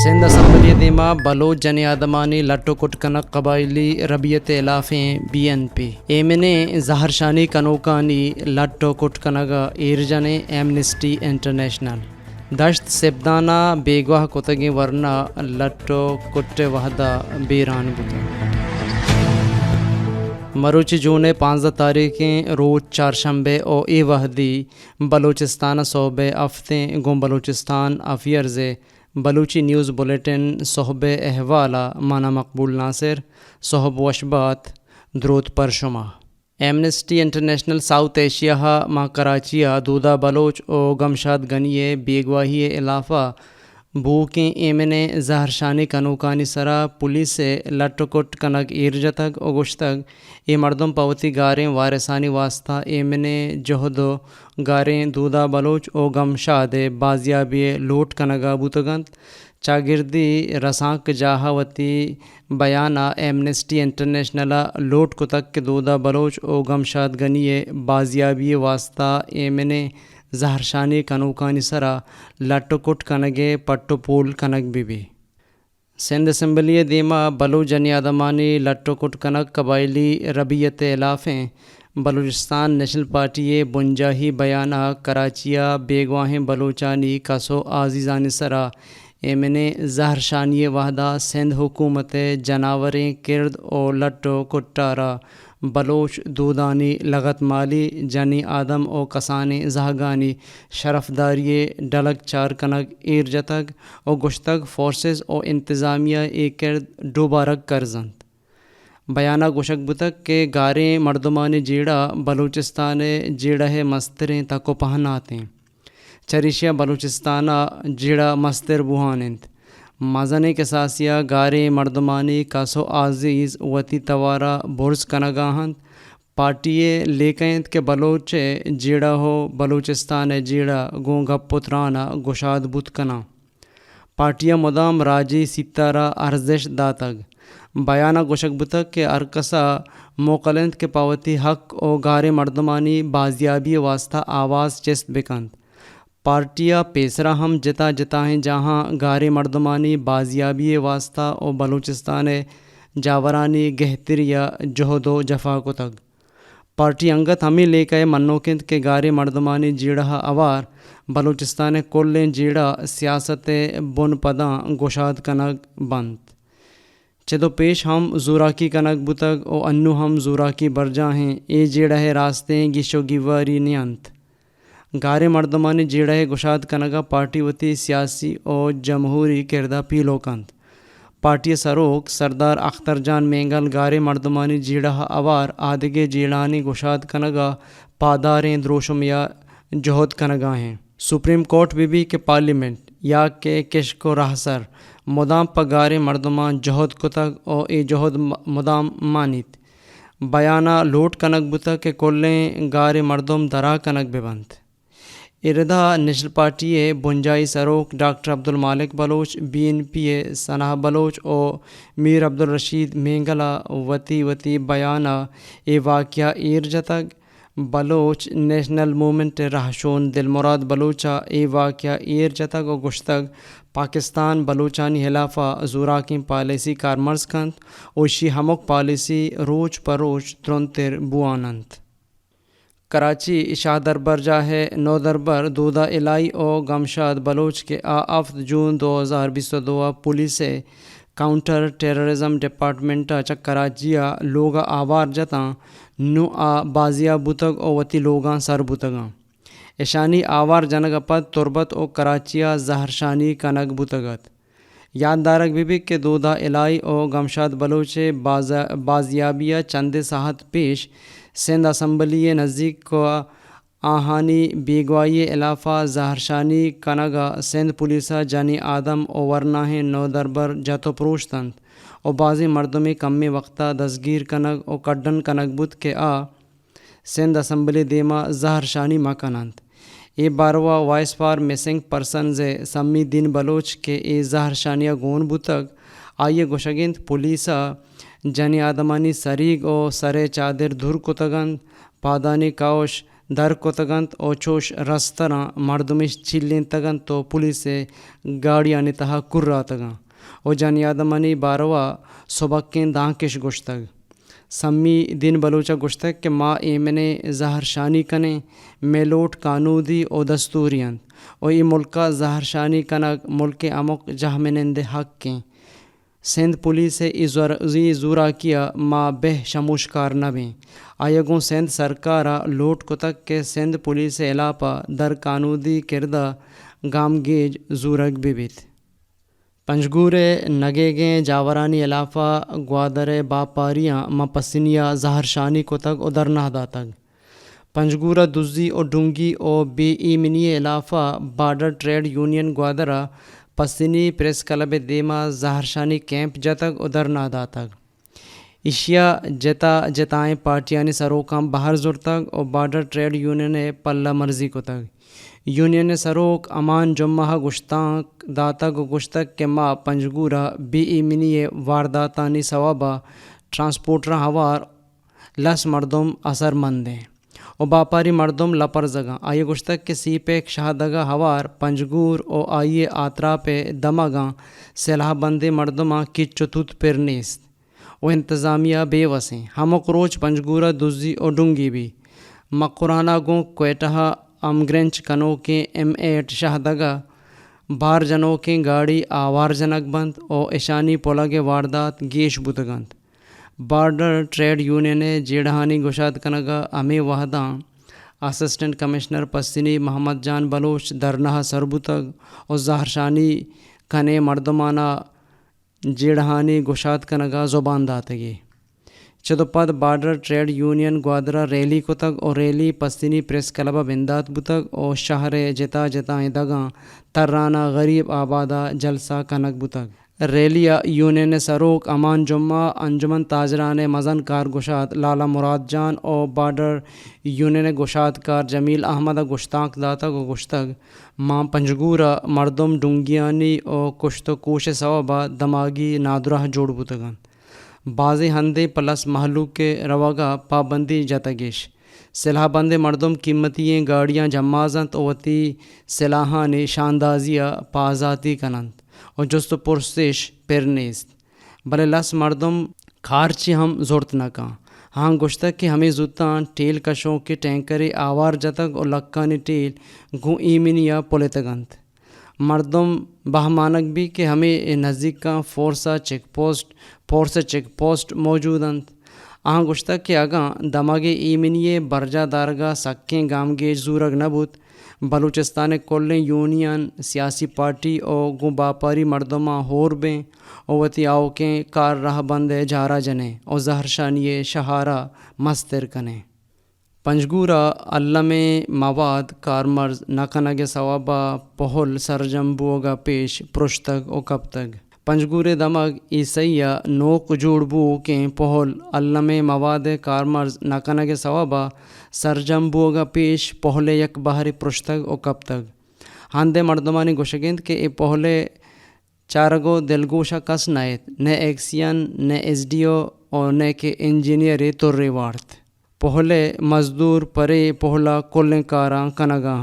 Sindh assembly دیما بلوچ جنی آدمانی لٹو کٹ کنک قبائلی ربیت علافیں BNP ایمنے زہرشانی کنوکانی لٹو کٹ کنگا ایرجنے ایمنسٹی انٹرنیشنل دشت سبدانہ بیگواہ کتگی ورنہ لٹو کٹ وحدہ بیران بتا مروچی جونے 15 تاریخیں روز چہارشنبے او ای وحدی بلوچستان صوبے افتیں گم Balochistan affairs Balochi news bulletin صحب احوالا مانا مقبول ناصر صحب وشبات درود پر شما ایمنسٹی انٹرنیشنل ساؤتھ ایشیا ماں کراچیا دودہ بلوچ او گمشاد گنیے بیگواہی علافہ بوکیں ایمنے زہرشانی کنوکانی سرا پولیس لٹکٹ کنگ ایرجتگ او گشتگ ای مردم پوتی گاریں وارثانی واسطہ ایمنے جہدو گاریں دودہ بلوچ او گمشاد بازیابی لوٹ کنگا بوتگنت چاگردی رسانک جاہوتی بیانہ ایمنسٹی انٹرنیشنل لوٹ کتک کے دودہ بلوچ او گمشاد گنیے بازیابی واسطہ ایمنے زہرشانی کنوکانی سرا لٹو کٹ کنگے پٹو پول کنگ بی سندھ اسمبلی دیما بلوچ جنی آدمانی لٹو کٹ کنک قبائلی ربیت علافیں بلوچستان نیشنل پارٹی بنجاہی بیانہ کراچیا بیگواہیں بلوچانی کسو عزیزانی سرا ایمنے زہرشانی وحدہ سندھ حکومت جناوریں کرد او لٹو کٹارا بلوچ دودانی لغت مالی جنی آدم او کسانی زہگانی شرفداری ڈلک چار کنگ ایرجتگ او گشتگ فورسز او انتظامیہ کرد ڈوبارک کرزند بیانہ گوشک بتک کے گاریں مردمانی جیڑا بلوچستان جیڑا ہے مستریں تکو پہناتیں چریشیا بلوچستانہ جیڑا مستر بوہانند مزنے کے ساسیا گاریں مردمانی کاسو عزیز وتی توارا برز کنگاہند پارٹی لیکند کے بلوچ جیڑا ہو بلوچستان جیڑا گونگا پترانا گشاد بت کنا پارٹیا مدام راجی ستارہ ارزش داتگ بیانہ گوشک بتک کے ارکسا موقلند کے پاوتی حق او گارے مردمانی بازیابی واسطہ آواز چست بکند پارٹیا پیسرا ہم جتا جتا ہیں جہاں گارے مردمانی بازیابی واسطہ او بلوچستان جاورانی گہتریا جہدو جفا کو تگ پارٹی انگت ہمیں لے کے منوکند کے گارے مردمانی جیڑا اوار بلوچستان کلیں جیڑا سیاست بن پداں گشاد کنگ بند چدو پیش ہم زوراکی کنگ بتگ او انو ہم زوراکی برجا ہیں اے جیڑا ہے راستیں گیشو گیواری نیانت گارے مردمانی جیڑا ہے گشاد کنگا پارٹی وتی سیاسی او جمہوری کردہ پیلو کند پارٹی سروک سردار اختر جان مینگل گارے مردمانی جیڑا اوار آدگے جیڑانی گشاد کنگا پاداریں دروشمیا جہد کنگا ہیں سپریم کورٹ بھی کہ پارلیمنٹ یا کہ کشکو رہسر مدام پگارے مردمان جہد کتگ او اے جہد مدام مانیت بیانہ لوٹ کنگ بتا کہ کلیں گارے مردم درا کنگ ببند اردہ نیشنل پارٹی بنجائی سروک ڈاکٹر عبدالمالک بلوچ BNP ثنا بلوچ او میر عبدالرشید مینگلا وتی بیانہ اے واقعہ ایرجتگ بلوچ نیشنل مومنٹ رہشون دل مراد بلوچا اے واقعہ ایرجتگ و گشتگ پاکستان بلوچانی خلافہ زوراکیں پالیسی کارمرز کند اوشی ہمک پالیسی روچ پروچ ترنتر بوانند کراچی شاہ دربر جاہ نو دربر دودہ الائی او گمشاد بلوچ کے 7 جون 2022 پولیس کاؤنٹر ٹیررزم ڈپارٹمنٹ چک کراچیا لوگا آوار جتاں نو بازیا بوتگ او وتی لوگاں سر بوتگاں ایشانی آوار جنگ پد تربت او کراچیا زہرشانی کنگ بوتگت یاددارک بھی کہ دودہ الائی او گمشاد بلوچ بازیابیہ چند ساحت پیش سندھ اسمبلی نزدیک کو آہانی بیگوائی علافہ زہرشانی کنگا سندھ پولیسہ جانی آدم او ورناہ نو دربر جتو پروشتند او بازی مردمی کمی وقتہ دستگیر کنگ او کڈن کنگ بود کے سندھ اسمبلی دیما زہرشانی مکنند اے باروا voice for missing persons Sammi Deen Baloch کے اے زہرشانیہ گون بوتگ آئیے گوشگند پولیسہ جنی آدمانی سریگ او سرے چادر دھر کتگند پادانی کاوش در کتگنت او چوش رستران مردمش چلین تگن تو پولیس گاڑیانی تہا کراتگاں او جان یادمانی باروا صبح دانکش گشتگ سمی دن بلوچہ گشتگ کہ ما ایمنے زہر شانی کنے میلوٹ قانودی او دستوریاں او ای ملکہ زہر شانی کنگ ملک امک جہمنند حق کے سندھ پولیس ای زورا کیا ما بہ شموشکار نبیں آیگوں سندھ سرکارہ لوٹ کتک کہ سندھ پولیس علاپہ در قانودی کردہ گام گیج زورگ بیت پنجگورے نگے گیں جاورانی علاقہ گوادر باپاریاں مپسنیا زہر شانی کتگ او در نہ داتگ پنجگورہ دزی او ڈونگی او بی ایمنی علاقہ بارڈر ٹریڈ یونین گوادرہ پسنی پریس کلب دیما زہر شانی کیمپ جتگ او در نہ داتگ اشیا جتائیں پارٹیانی سروکام باہر زرتگ او بارڈر ٹریڈ یونین پلہ مرضی کتگ یونین سروک امان جمعہ گشتانک داتگ و گشتگ کہ ما پنجگورہ بی ایمنی وارداتانی ثوابہ ٹرانسپورٹر ہوار لس مردم اثر مندیں او باپاری مردم لپر زگاں آئیے گشتگ کہ سی پیک شہدگا ہوار پنجگور او آئیے آترا پہ دمگاں سلاح بندے مردماں کچو توت پر نیست او انتظامیہ بے وسیں ہمک روچ پنجگورہ دزی او ڈونگی بھی مقرانہ گوں کوئٹہ امگرنچ کنو کے M8 شہدگا بار جنوں کے گاڑی آوار جنک بند او ایشانی پولگ واردات گیش بودگند بارڈر ٹریڈ یونین جیڑہانی گشاد کنگا ہمیں وحداں اسسٹنٹ کمشنر پسنی محمد جان بلوچ درنہ سربتگ اور زہر شانی کنے مردمانہ جیڑہانی گشاد کنگا زبان داتگی چدپد بارڈر ٹریڈ یونین گوادرہ ریلی کتگ اور ریلی پستینی پریس کلبہ بندات بتگ اور شہر جتا جتائیں دگاں ترانہ غریب آبادہ جلسہ کنک بتگ ریلیا یونین سروک امان جمعہ انجمن تاجران مزن کار گشاد لالا مراد جان اور بارڈر یونین گشاد کار جمیل احمد گشتانک داتگ و گشتگ ماں پنجگورہ مردم ڈونگیانی اور کشت و کوش ثوابہ دماغی نادرہ جوڑ بتگان بازی ہندے پلس محلوق کے روگا پابندی جتگیش سلاح بندے مردم قیمتی گاڑیاں جمازند اوتی سلاحاں شاندازیہ پازاتی کنند اور جست پرسش پر نیست بلے لس مردم کھارچی ہم زورت نکاں ہاں گشتگ کہ ہمیں زوتاں ٹیل کشوں کے ٹینکرے آوار جتگ اور لکانی ٹیل گوں ایمنیا پولیتگند مردم بہمانک بھی کہ ہمیں نزدیک کا فورس چیک پوسٹ موجودند آہاں گشتگ کہ اگاں دماغے ایمنیے برجا دارگاہ سکیں گام گیج زورگ نبوت بلوچستان کلیں یونین سیاسی پارٹی او گوں باپاری مردماں ہور بیں اوتی آوکیں کار راہ بندے جارا جنے او زہر شانیے شہارہ مستر کنے پنجگورہ علم مواد کارمرز نکنگ ثوابہ پہل سرجم بوگا پیش پرشتگ او کب تک پنجگورے دمگ عیسیہ نوک جوڑ بو کے پہل علم مواد کارمرز نکنگ ثوابہ سرجم بوگا پیش پہلے یک بہری پرشتگ او کب تک ہندے مردمانی گوشگند کہ اے پہلے چارگو دلگوشہ کس نیت نہ ایکسین نہ ایس ڈی او اور نہ کہ انجینئر ترے وارت پہلے مزدور پرے پہلا کلیں کاراں کنگا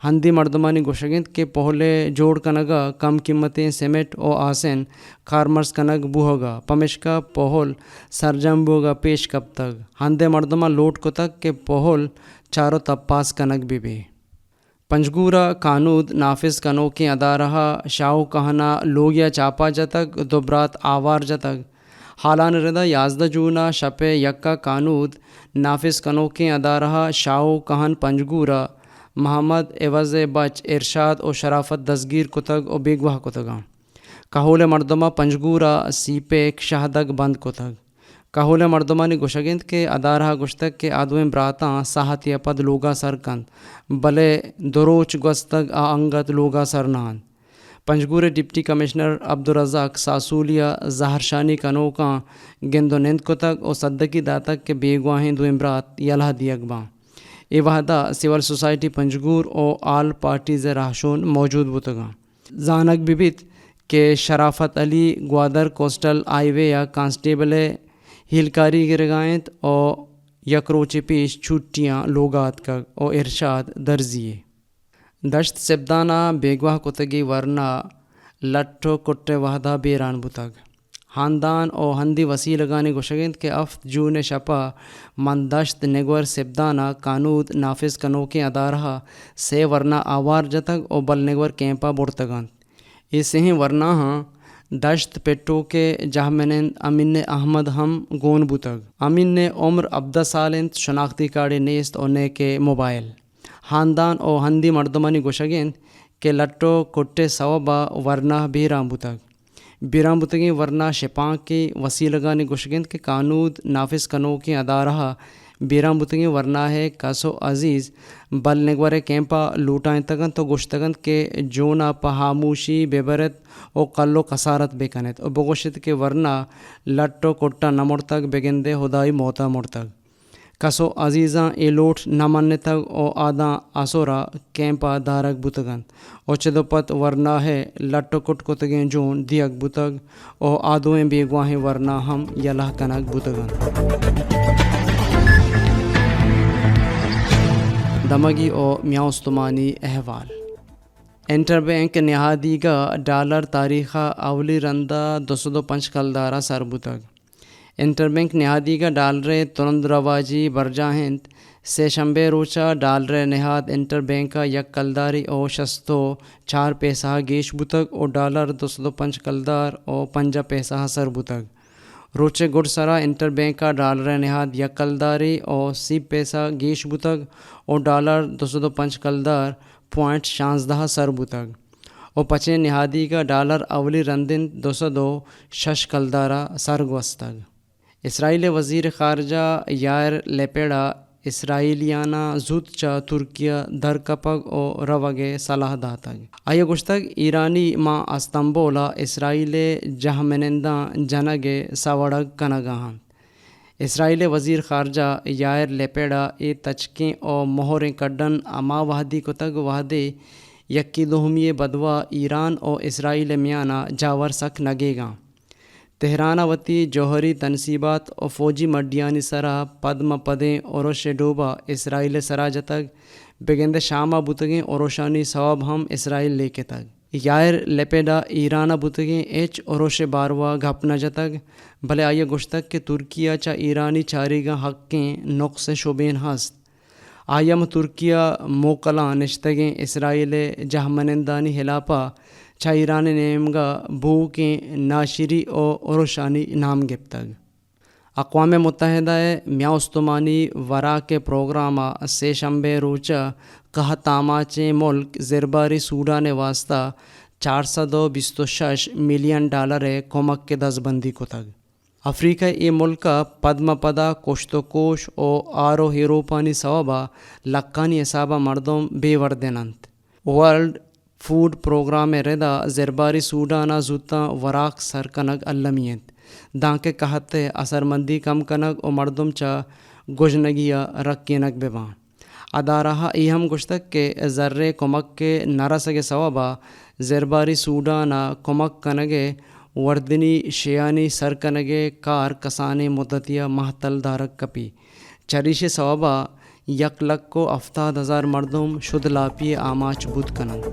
ہندی مردمانی گوشگند کہ پہلے جوڑ کنگا کم قیمتیں سیمنٹ او آسن کارمرز کنگ بوہگا پمشکا پہل سرجم بوگا پیش کب تک ہندے مردمہ لوٹ کو تک کہ پہل چاروں تپاس کنگ بھی پنجگورہ قانود نافذ کنو کے ادارہ شاو کہنا لوگیا چاپا جتگ دوبرات آوار جتگ حالان ردا 11 جونا شپ یکا قانود نافذ کنو کے ادارہ شاو کہن پنجگورہ محمد عوض بچ ارشاد و شرافت دستگیر کتگ و بیگواہ کتگاں کہول مردمہ پنجگورہ سی پیک شہدگ بند کتگ کہول مردمانی گوشگند کے ادارہ گشتگ کے آدویں براتاں ساہتی پد لوگا سرکند بلے دروچ گستگ انگت لوگا سرنان پنجگورے ڈپٹی کمشنر عبدالرزاق ساسولیہ زہر شانی کنوکاں گند و نند کتگ و صدقی داتک کے بیگواہیں دویں برات یلہ دیگ باں ای وحدہ سول سوسائٹی پنجگور او آل پارٹیز راہشون موجود بتگاں زانک بیت کہ شرافت علی گوادر کوسٹل آئی وے یا کانسٹیبل ہیلکاری گرگائنت او یک روچ پیش چھٹیاں لوگات کا او ارشاد درزیے دشت سبدانا بیگواہ کتگی ورنہ لٹو کٹے وحدہ بیران بتگ خاندان او ہندی وسیع لگانے گوشگند کہ افت جون شپا من دشت نگور سبدانا قانود نافذ کنوکیں ادارہ سے ورنہ آوار جتگ او بل نگور کیمپا بڑتگاند اسے ہیں ورنہ ہاں دشت پٹو کے جہمنند امین احمد ہم گون بوتگ امین نے عمر 14 سالند شناختی کارڈ نیست اونے کے موبائل خاندان او ہندی مردمانی گوشگند کہ لٹو کٹے سوبا ورنہ بیرام بوتگ بیرام بوتگی ورنہ شپاں کی وسیلگانی گوشگند کے قانود نافذ کنو کے ادارہ بیرام بوتگی ورنہ ہے کسو عزیز بل نگورے کیمپا لوٹائیں تگن تو گوشتگند کے جونا پہاموشی بےبرت او قلو قصارت بکنت او بگوشت کے ورنہ لٹو کٹا نمڑتگ بگندے خدائی موتا مڑتگ کسو عزیزاں ای لوٹ نہ مننے تگ او آداں آسورا کیمپا دارک بوتگن او چدو پت ورنہ ہے لٹو کٹ کتگیں جون دیگ بوتگ او آدویں بیگواہیں ورنہ ہم یلہ کنک بوتگن دمگی او میاؤستمانی احوال انٹر بینک نہادیگا ڈالر تاریخہ اولی رندہ 205 کلدارہ سر بوتگ انٹر بینک نہادیگا ڈالر ترند رواجی برجاہند سے شنبے روچا ڈالر نہاد انٹر بینکا یک کلداری او 604 پیسہ گیش بوتگ او ڈالر 205 کلدار او 5 پیسہ سر بوتگ روچے گڑ سرا انٹر بینکا ڈالر نہاد یک کلداری او 30 پیسہ گیش بوتگ او ڈالر 205 کلدار پوائنٹ 16 سر بوتگ او پچے نہادی کا ڈالر اولی رندن 202 شش کلدارہ سر گوستگ اسرائیل وزیر خارجہ یائر لیپیڈا اسرائیلیانہ زود چا ترکیہ در کپگ او روگے صلاح داتگ آیا گشتگ ایرانی ماں استنبولا اسرائیل جہمنندہ جنگے سوڑگ کنگاہن اسرائیل وزیر خارجہ یائر لیپیڈا ای تچکیں او مہریں کڈن اما وحدی کتگ وحدے یکی دوہمی بدوا ایران او اسرائیل میانہ جاور سک نگے گا تہرانہ وتی جوہری تنصیبات او فوجی مڈیانی سرا پدم پدیں اوروش ڈوبا اسرائیل سرا جتگ بگند شامہ بوتگیں اوروشانی ثواب ہم اسرائیل لے کے تگ یائر لیپیڈا ایرانہ بوتگیں ایچ اوروش باروا گھپنا جتگ بھلے آئیے گشتگ کہ ترکیہ چا ایرانی چاریگاں حقیں نقص شبین ہست آیم ترکیہ موکلاں نشتگیں اسرائیل جہمنندانی ہلاپا چا ایران نیمگا بو کے ناشری او اوروشانی نام گپتگ اقوام متحدہ میاؤستمانی ورا کے پروگرامہ سے شنبے روچا کہ تاماچے ملک زرباری سوڈان واسطہ 426 ملین ڈالر کمک کے دزبندی کتگ افریقہ ای ملکہ پدم پدا کشت و کوش او آرو ہیروپانی صوبہ لکانی حسابہ مردم بے وردننت ورلڈ فوڈ پروگرام ردا زرباری سوڈانا زوتا وراق سر کنگ اللمیت دانکے کہتے اثر مندی کم کنگ او مردم چا گجنگیا رکینک ببان ادارہ ای ہم گشتک کے ذرے کمک کے نرسگ صوبہ زرباری سوڈانا کمک کنگے وردنی شیانی سر کنگے کار کسانے مدتیا محتل دارک کپی چریش صوبہ 1,70,000 مردم شد لاپی آماچ بود کنند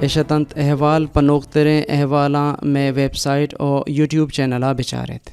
اشتنت احوال پنوختریں احوالاں میں ویب سائٹ اور یوٹیوب چینلہ بچارت